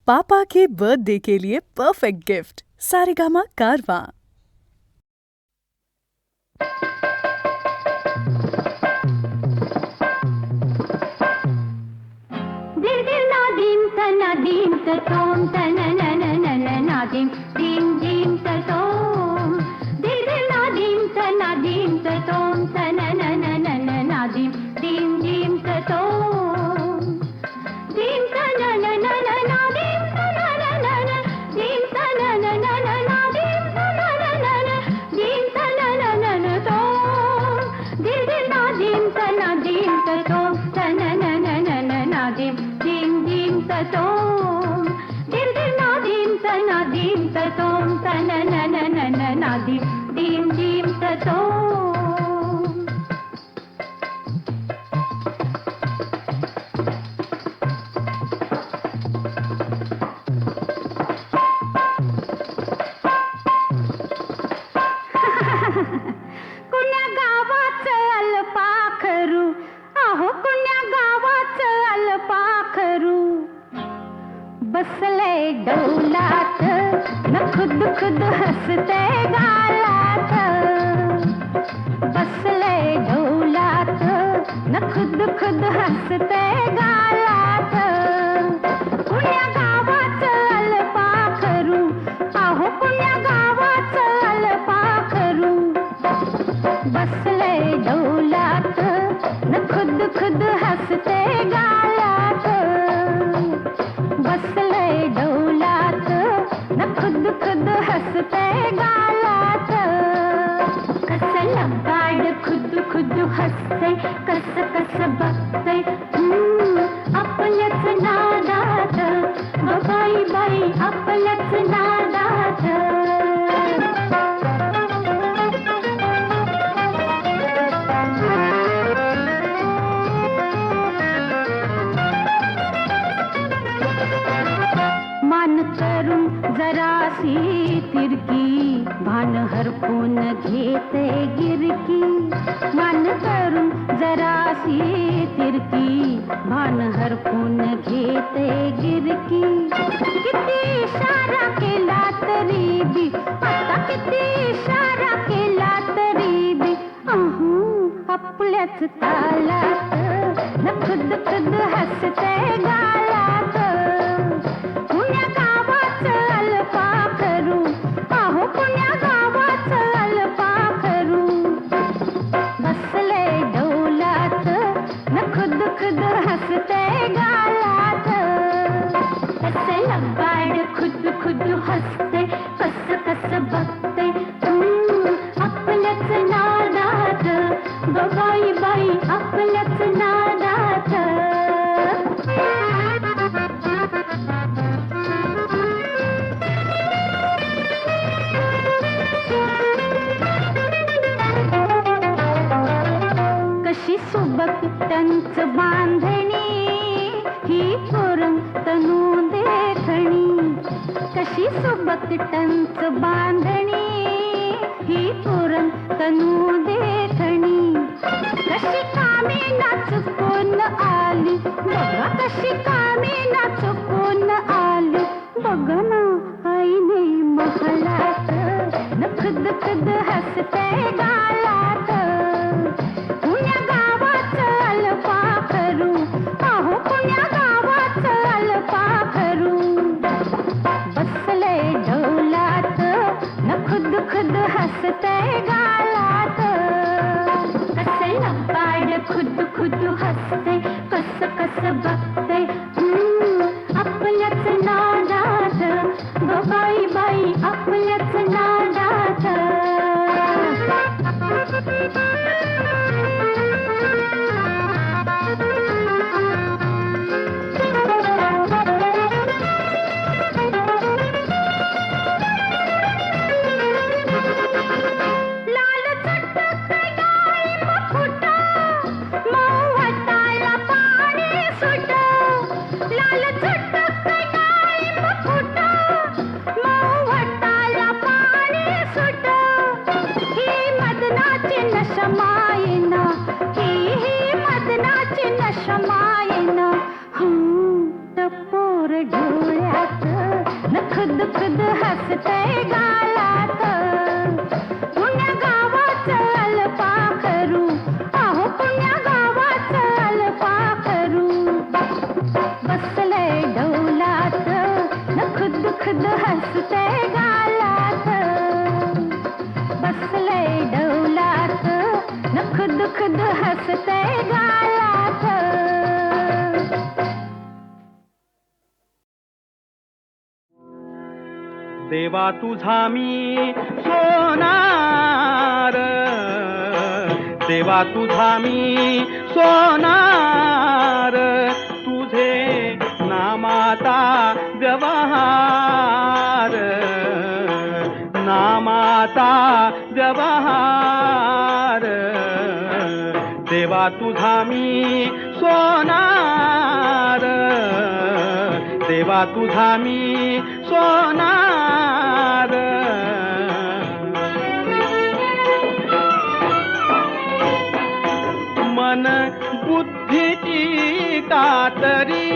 पापा के birthday के लिए perfect gift Saregama कारवां। दिल दिल नादीम तनादीम ततोम तननननननादीम दीम दीम ततोम दिल दिल नादीम तनादीम ततोम तननननननादीम दीम दीम ततोम दीम तनननननादीम तनननन दीम तनननननादीम तनननन दीम तनननन तोम दिल दिल नादीम तनादीम ततोम तनननननादीम दीम दीम ततोम दिल दिल नादीम तनादीम ततोम तनननननादीम दीम दीम ततोम कुण्या गावाचं अल्पाखरू अहो कुण्या गावाचं अल्पाखरू बसले डौलात न खुद खुद हसते गालात बसले डौलात न खुद खुद हसते गालात कुण्या गावाचं अल्पाखरू अहो कुण्या गावाचं अल्पाखरू बसले डौलात न खुद खुद हसते गालात बसले डौलात न खुद खुद हसते गालात कसं लबाड खुद खुद हसते कसं कसं बघते आपल्याच नादात बाई बाई आपल्याच नादात मान करून जरासी तिरकी भान हरपून घेते गिरकी मान करून जरासी तिरकी भान हरपून घेते गिरकी किती इशारा केला तरी बी आता किती इशारा केला तरी बी आपल्याच तालात न खुद खुद हसते गालात पुण्या गावाचं अल्पाखरू अहो पुण्या गावाचं अल्पाखरू बसले डौलात न खुद खुद हसते गालात कसे लबाड खुद खुद हसते कसं कसं बघते आपल्याच नादात बाई बाई आपल्याच नादात कशी सुबक टंच बांधणी ही पुरं तनू देखणी कशी सुबक टंच बांधणी ही पुरं तनू देखणी कशी कामे नाचून आली बघा कशी कामे नाचून आली बघ ना आईने महलात न खुद खुद हसते गालात पुण्या गावाचं अल्पाखरू अहो पुण्या गावाचं अल्पाखरू बसले डौलात न खुद खुद हसते गालात कसे लबाड खुद खुद हसते कसं कसं बघते हसतय गालात. पुण्या गावाचं अल्पाखरू, अहो पुण्या गावाचं अल्पाखरू. बसलंय डौलात न खुद खुद हसतय गालात. बसलंय डौलात न खुद खुद हसतय गालात. देवा तुझा मी सोनार, देवा तुझा मी सोनार. तुझे नामाता व्यवहार, नामाता व्यवहार. देवा तुझा मी सोनार, देवा तुझा मी सोनार. मन बुद्धीची कातरी,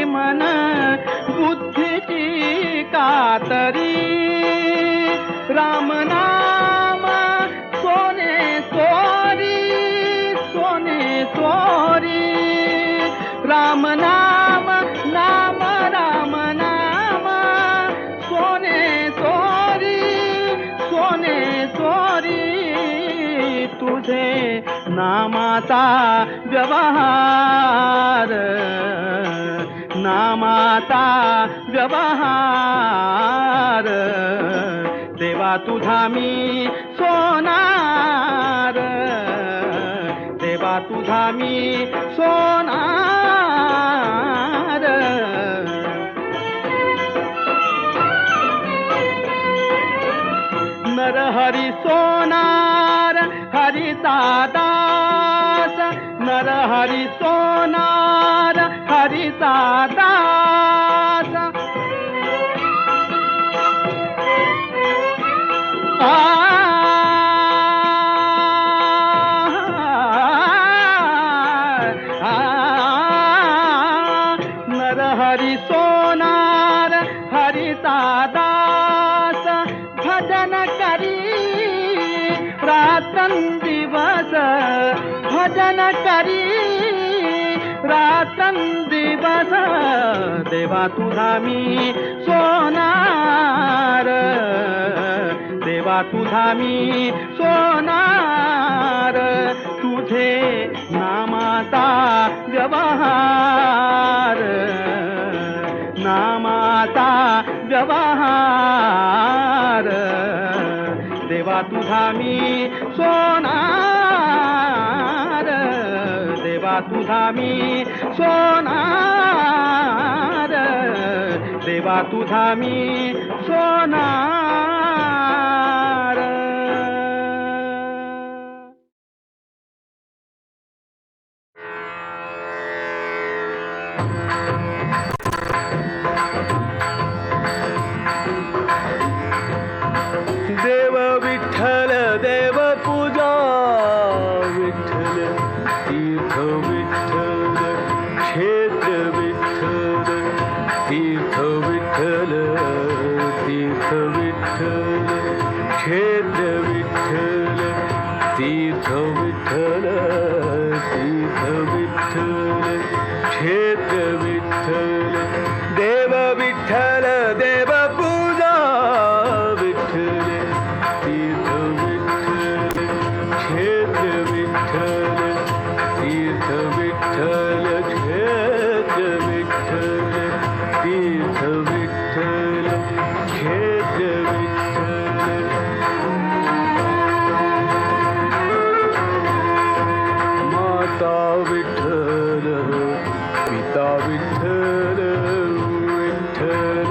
मन बुद्धीची कातरी. राम नाम सोने चोरी, सोने चोरी. राम नाम नाम राम नाम सोने चोरी, सोने चोरी. तुझे नामाचा व्यवहार, नामाचा व्यवहार. देवा तुझा मी सोनार, देवा तुझा मी सोनार. नरहरी सोनार हरिचा दास, नरहरी सोनार हरिचा दास. नरहरी सोनार हरिचा दास. भजन करी रात्रंदिवस, भजन करी रात्रंदिवस. देवा तुझा मी सोनार, देवा तुझा मी सोनार. तुझे नामाचा व्यवहार, नामाचा व्यवहार. देवा तुझा मी सोनार, देवा तुझा मी सोनार. देवा तुझा मी सोनार. देव विठ्ठल देव पूजा, विठ्ठल तीर्थ विठ्ठल, क्षेत्र विठ्ठल तीर्थ विठ्ठल, तीर्थ विठ्ठल क्षेत्र विठ्ठल, तीर्थ विठ्ठल, तीर्थ विठ्ठल क्षेत्र विठ्ठल. देव विठ्ठल देव पूजा, विठ्ठल तीर्थ विठ्ठल, क्षेत्र विठ्ठल, तीर्थ विठ्ठल क्षेत्र विठ्ठल, तीर्थ विठ्ठल क्षेत्र विठ्ठल. माता विठ्ठल, पिता विठ्ठल, विठ्ठल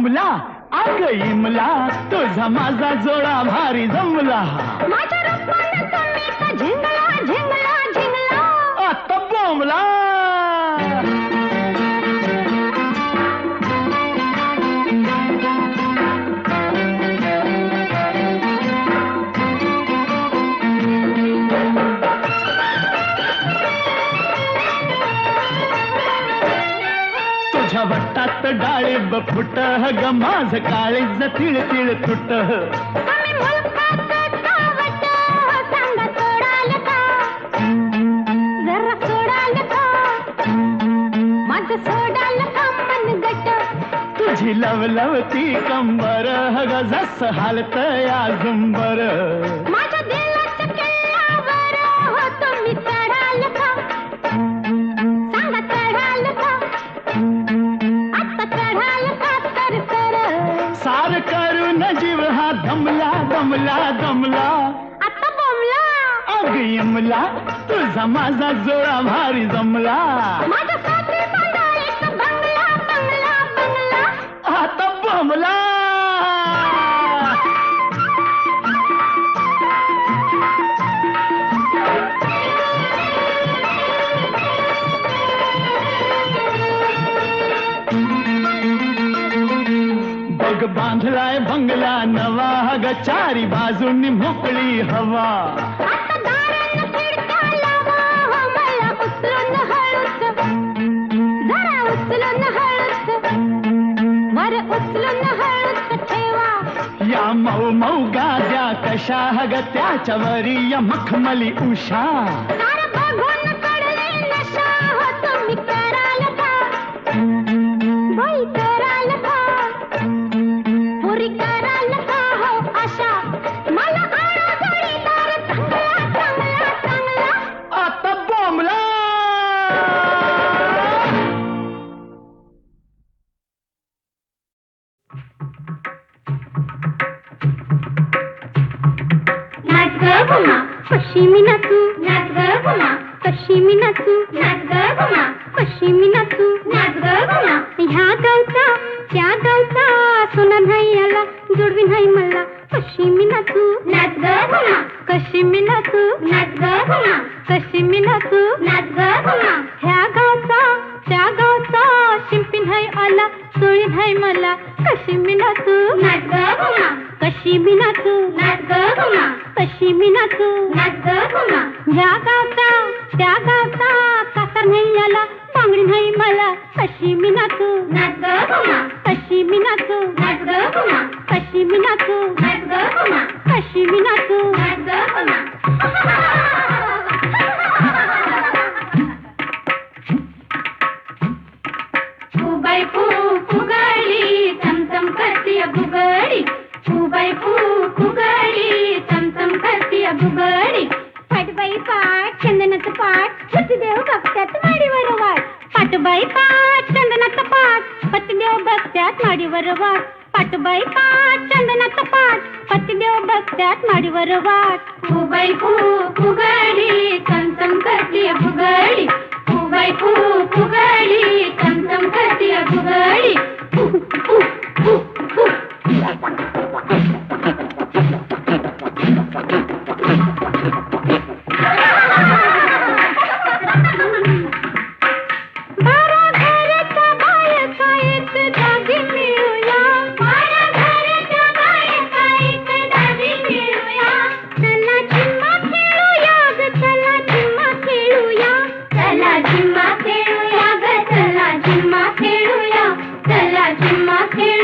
बोंबला अग इमला तुझा माझा जोडा भारी जमला माझ्या रूपानं तुम्ही का झिंगला झिंगला झिंगला आता बोंबला तुझ्या वट्टात डाळिंब फुट ग माझ काळीज तिळ तिळ तुट आम्ही मुलखात सावट सांगा सोडाल का जरा सोडाल का माझं सोडाल का मन गट तुझी लवलवती कंबर ग जस हालत या झुंबर माझ्या दिलाच्या किल्ल्यावर हो तुम्ही चढाल का सांगा चढाल का आता चढाल का सर सार करून जीव हा दमला दमला दमला आता बोंबला अग यमला तुझा माझा जोडा भारी जमला माझ्या साठी बांधायचा बंगला बंगला बंगला आता बोंबला बग बांधलाय बंगला नवा ग चारी बाजूनी मोकळी हवा आता दारानं खिडक्या लावा हो मला उचलून हळूच जरा उचलून हळूच वर उचलून हळूच ठेवा या मऊ मऊ गाद्या कशा ग त्याच्या वरी या मखमली उषा सारं बघून चढले नशा हो तुम्ही कराल का बाई कराल का पुरी कराल का हो आशा मला आणा जोडीदार चांगला चांगला चांगला आता बोंबला नाच ग गुमा कशी मी नाचू नाच ग गुमा कशी मी नाचू नाच ग गुमा कशी मी नाचू नाच ग गुमा ह्या गावचा त्या गावचा सोना नाही आला जोडवी नाही मला कशी मी नाचू नाच ग गुमा कशी मी नाचू नाच ग गुमा कशी मी नाचू नाच ग गुमा ह्या गावचा त्या गावचा शिंपी नाही आला सोळी नाही मला कशी मी नाचू नाच ग गुमा कशी मी नाचू नाच ग गुमा कशी मी नाचू नाच ग गुमा ह्या गावचा त्या गावचा सासर नाही आला बांगडी नाही मला कशी मी नाचू नाच ग गुमा कशी मी नाचू नाच ग गुमा कशी मी नाचू नाच ग गुमा कशी मी नाचू नाच ग गुमा फुबाई फुगडी चमचम करतीय भुगडी फुबाई फुगडी चमचम करतीय भुगडी पाटबाई पाट चंदनाचं पाट पतिदेव बघत्यात माडीवर वाट पाटबाई पाट चंदनाचं पाट पतिदेव बघत्यात माडीवर वाट पाटबाई पाट चंदनाचं पाट पतिदेव बघत्यात माडीवर वाट फुबाई फुगडी चमचम करतीय भुगडी फुबाई फुगडी चमचम करतीय भुगडी झिम्मा खेळूया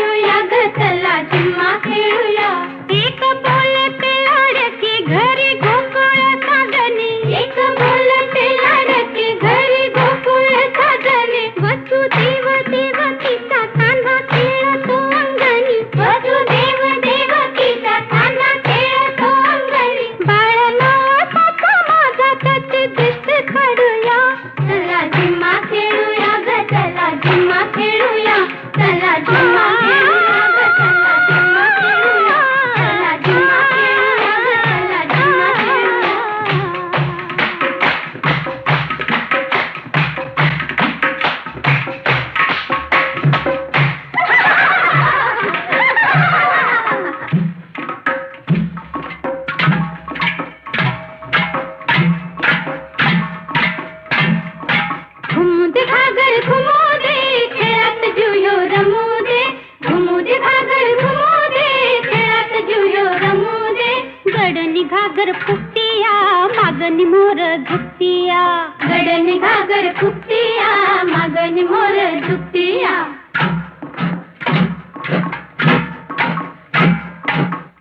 गडनी घागर फुकतिया मागनी मोर झुकतिया गडनी घागर फुकतिया मागनी मोर झुकतिया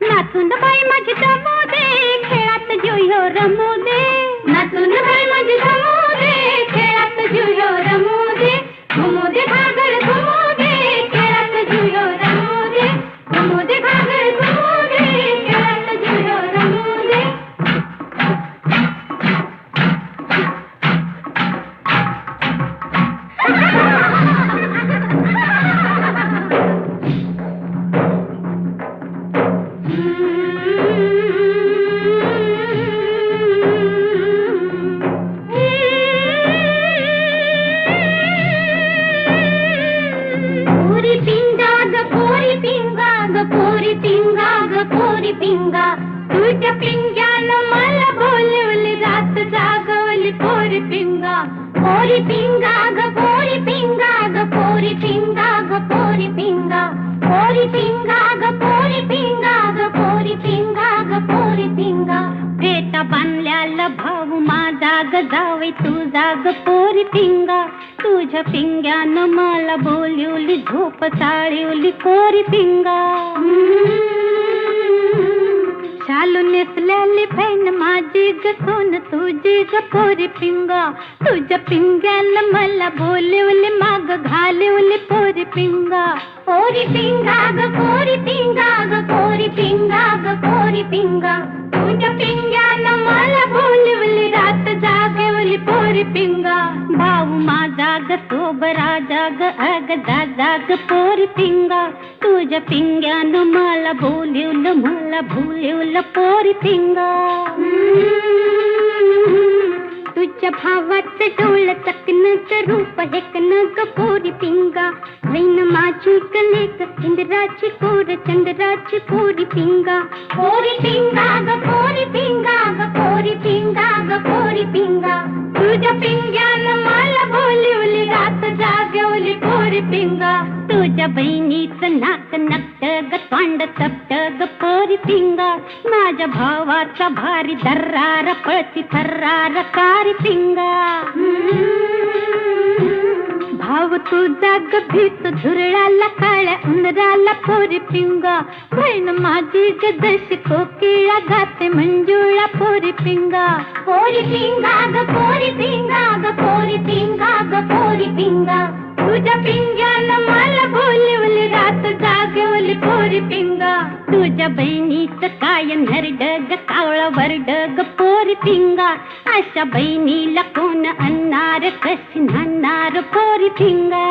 नाचून बाई माझी जमू दे खेळात जुयो रमू दे नाचून बाई माझी जमू दे खेळात जुयो रमू दे घुमू दे घागर घुमू दे खेळात जुयो रमू दे घुमू दे घागर घुमू दे खेळात जुयो रमू दे पोरी पिंगा तुझ्या पिंग्यानं मला बोलवली रात जागवली पोरी पिंगा ग पोरी पिंगा ग पोरी पिंगा ग पोरी पिंगा पोरी पिंगा ग पोरी पिंगा ग पोरी पिंगा ग पोरी पिंगा फेटा बांधल्याला भाऊ माझा ग जावे तुझा ग पोरी पिंगा तुझ्या पिंग्यानं मला बोलवली झोप चाळवली पोरी पिंगा शालू नेसलेली फैन माझी ग सोन तुझी ग पोरी पिंगा तुझ्या पिंग्यानं मला बोलवली माग घालवली पोरी पिंगा ग पोरी पिंगा ग पोरी पिंगा ग पोरी पिंगा तुझ्या पिंग्यानं मला बोलवली रात जागवली पोरी पिंगा भाऊ माझा ग सोबरा जाग अग दादा ग पोरी पिंगा तुझ्या पिंग्यानं मला बोलवलं मला भुलवलं पोरी पिंगा तुझ्या भावाचं डोळ चकण्याचं रूप हेकणं ग पोरी पिंगा लैन माझी कलेक इंद्राची कोर चंद्राची पोरी पिंगा ग पोरी पिंगा ग पोरी पिंगा ग पोरी पिंगा तुझ्या पिंग्यानं मला बोलवली रात जागवली पोरी पिंगा तुझ्या बहिणीचं नाक नकट ग तोंड तपट ग पोरी पिंगा माझ्या भावाचा भारी दर्रार पळती थर्रार कारी पिंगा भाव तुझा ग भीत झुरळाला काळ्या उंदराला पोरी पिंगा बहीण माझी ग जशी कोकिळा गाते मंजुळा पोरी पिंगा ग पोरी पिंगा ग पोरी पिंगा ग पोरी पिंगा तुझ्या पिंग्यानं मला बोलवली रात जागवली पोरी पिंगा तुझ्या बहिणीचं काय नरड ग कावळा वरड ग पोरी पिंगा अशा बहिणीला कोण आणणार कशी नाणार पोरी पिंगा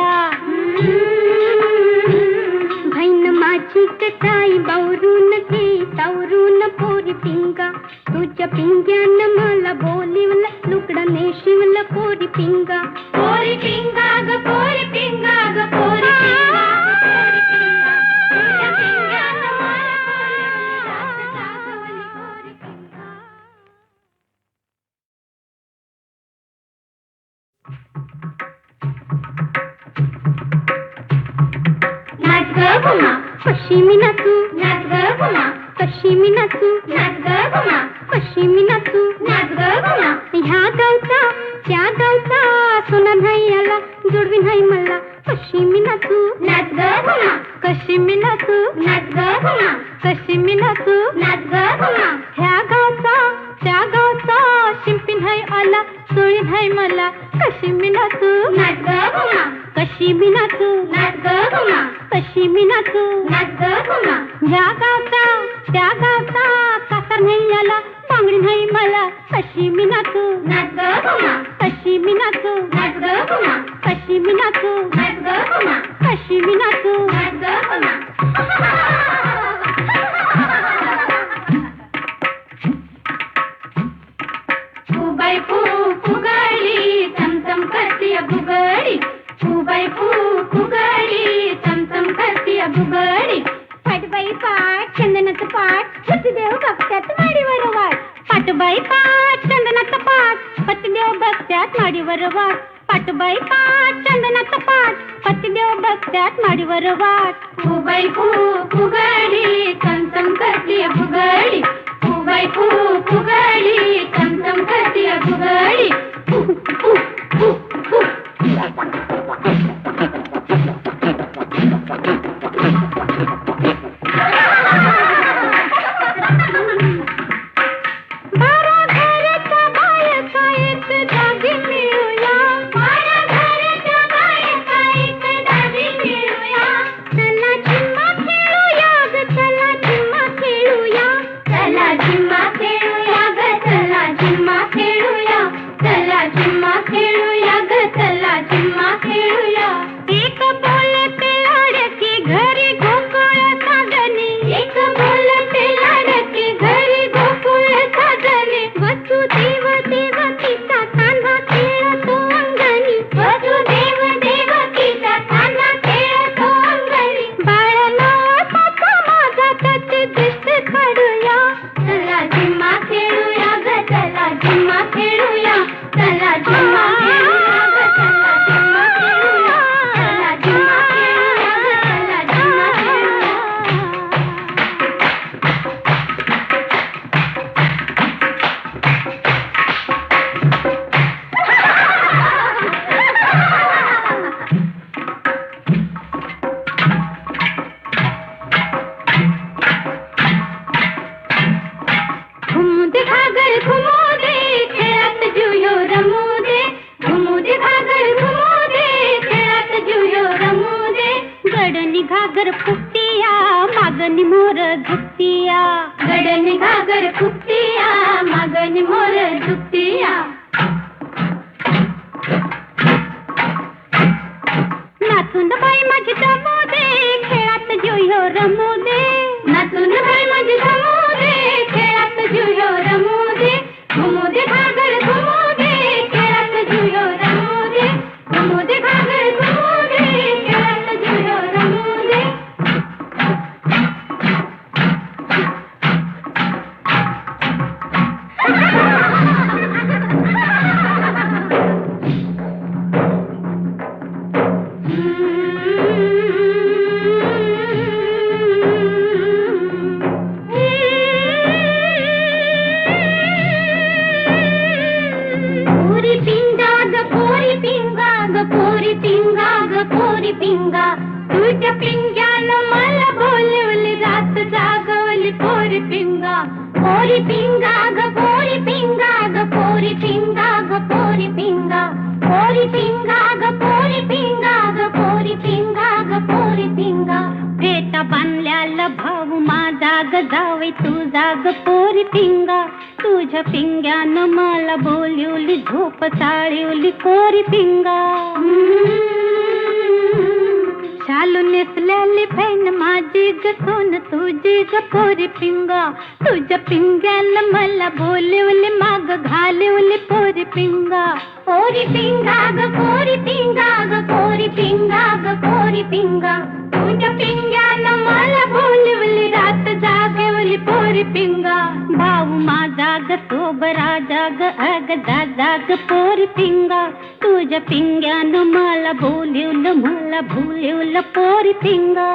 बहीण माझी काय बावरून घे सावरून पोरी पिंगा तुझ्या पिंग्यानं मला बोलवलं लुगडा नेशिवलं पोरी पिंगा ग पोरी पिंगा ग पोरी पिंगा पोरी पिंगा तुझ्या पिंग्यानं मला बोलवलं रात जागवली पोरी पिंगा नाच ग घुमा कशी मी नाचू नाच ग घुमा कशी मी नाचू नाच ग घुमा कशी मी नाचू नाच ग घुमा ह्या गावचा त्या गावचा सोना नाही आला जोडवी नाही मला कशी मी नाचू नाच ग घुमा कशी मी नाचू नाच ग घुमा कशी मी नाचू नाच ग घुमा ह्या गावचा त्या गावचा शिंपी नाही आला सोळी नाही मला कशी मी नाचू नाच ग घुमा कशी मी नाचू नाच ग घुमा कशी मी नाचू नाच ग घुमा ह्या गावचा त्या गावचा साखर नाही आला बांगडी नाही मला कशी मी नाचू नाच ग घुमा कशी मी नाचू नाच ग घुमा कशी मी नाचू नाच ग घुमा कशी मी नाचू नाच ग घुमा फुबाई फुगडी चमचम करतीय भुगडी फुबाई फुगडी चमचम करतीय भुगडी पाटबाई पाट चंदनाचं पाट पतिदेव बघत्यात माडीवर वाट पाटबाई पाट चंदनाचं पाट पतिदेव बघत्यात माडीवर वाट पाटबाई पाट चंदनाचं पाट पतिदेव बघत्यात माडीवर वाट फुबाई फुगडी चमचम करतीय भुगडी फुबाई गडनी घागर फुकतिया मागणी मोर दुखतिया नाचून बाई माझी जमू दे खेळात जुयो रमू दे नाचून बाई माझी जमू दे खेळात जुयो रमू दे घुमू दे घागर घुमू दे खेळात जुयो रमू दे घुमू दे घागर घुमू दे खेळात जुयो रमू दे पोरी पिंगा तुझ्या पिंग्यानं मला बोलवली रात जागवली पोरी पिंगा ग पोरी पिंगा ग पोरी पिंगा ग पोरी पिंगा पोरी पिंगा ग पोरी पिंगा ग पोरी पिंगा ग पोरी पिंगा फेटा बांधल्याला भाऊ माझा ग जावे तुझा ग पोरी पिंगा तुझ्या पिंग्यानं मला बोलवली झोप चाळवली पोरी पिंगा शालू नेसलेली फैन माझी ग सोन तुझी ग पोरी पिंगा तुझ्या पिंग्यानं मला बोलवली माग घालवली पोरी पिंगा ग पोरी पिंगा ग पोरी पिंगा ग पोरी पिंगा तुझ्या पिंग्यानं मला बोलवली रात जागवली पोरी पिंगा भाऊ माझा ग सोबरा जाग अग दादा ग पोरी पिंगा तुझ्या पिंग्यानं मला बोलवलं मला भुलवलं पोरी पिंगा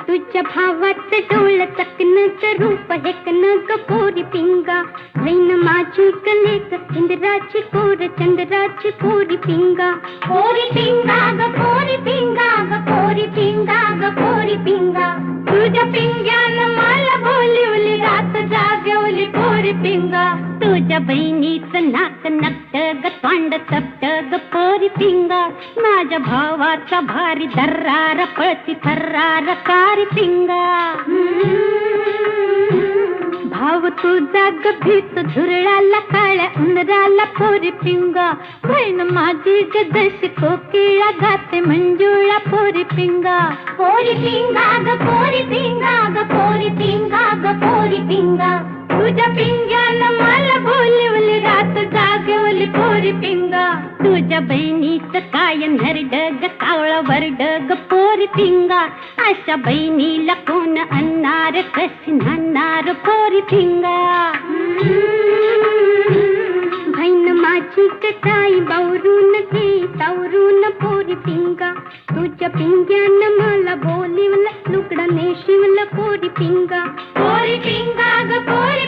तुझ्या भावाचं डोळ चकण्याचं रूप हेकणं ग पोरी पिंगा लैन माझी कलेक इंद्राची कोर चंद्राची पोरी पिंगा ग पोरी पिंगा ग पोरी पिंगा ग पोरी पिंगा तुझ्या पिंग्यानं मला बोलवली रात जागवली पोरी पिंगा तुझ्या बहिणीचं नाक नक्त ग तोंड तप्त ग पोरी पिंगा माझ्या भावाचा भारी दर्रार पळती थर्रार कारी पिंगा भाव तुझा ग भीत झुरळाला काळ्या उंदराला पोरी पिंगा बहीण माझी ग जशी कोकिळा गाते मंजुळा पोरी पिंगा ग पोरी पिंगा ग पोरी पिंगा ग पोरी पिंगा तुझ्या पिंग्यानं मला बोलवली रात जागवली पोरी पिंगा तुझ्या बहिणीचं काय नरडग कावळा वरडग पोरी पिंगा अशा बहिणीला कोण आणणार कशी नाणार पोरी पिंगा बहीण माझी कटाई बावरून घे सावरून पोरी पिंगा तुझ्या पिंग्यानं मला बोलवलं लुगडा नेशिवलं पोरी पिंगा ग पोरी